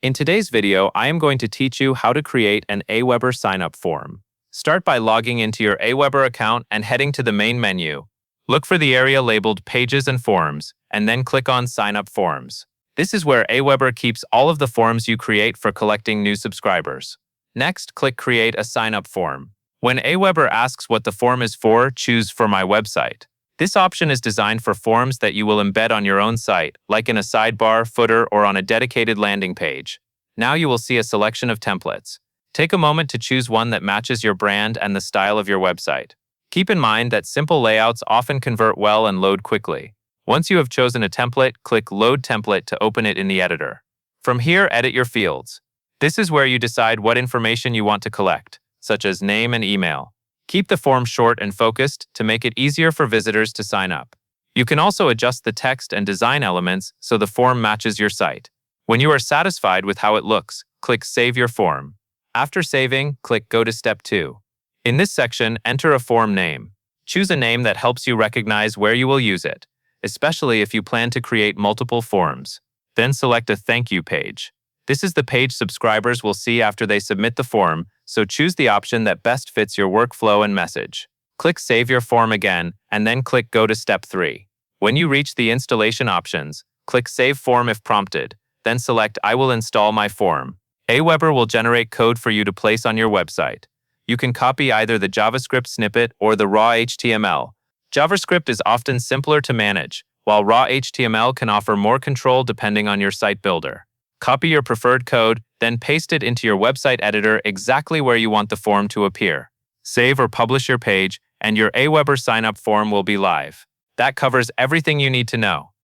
In today's video, I am going to teach you how to create an Aweber sign-up form. Start by logging into your Aweber account and heading to the main menu. Look for the area labeled Pages and Forms, and then click on Sign Up Forms. This is where Aweber keeps all of the forms you create for collecting new subscribers. Next, click Create a Sign-up Form. When Aweber asks what the form is for, choose For My Website. This option is designed for forms that you will embed on your own site, like in a sidebar, footer, or on a dedicated landing page. Now you will see a selection of templates. Take a moment to choose one that matches your brand and the style of your website. Keep in mind that simple layouts often convert well and load quickly. Once you have chosen a template, click Load Template to open it in the editor. From here, edit your fields. This is where you decide what information you want to collect, such as name and email. Keep the form short and focused to make it easier for visitors to sign up. You can also adjust the text and design elements so the form matches your site. When you are satisfied with how it looks, click Save Your Form. After saving, click Go to Step 2. In this section, enter a form name. Choose a name that helps you recognize where you will use it, especially if you plan to create multiple forms. Then select a Thank You page. This is the page subscribers will see after they submit the form, so choose the option that best fits your workflow and message. Click Save Your Form again, and then click Go to Step 3. When you reach the installation options, click Save Form if prompted, then select I will install my form. Aweber will generate code for you to place on your website. You can copy either the JavaScript snippet or the raw HTML. JavaScript is often simpler to manage, while raw HTML can offer more control depending on your site builder. Copy your preferred code, then paste it into your website editor exactly where you want the form to appear. Save or publish your page, and your Aweber sign-up form will be live. That covers everything you need to know.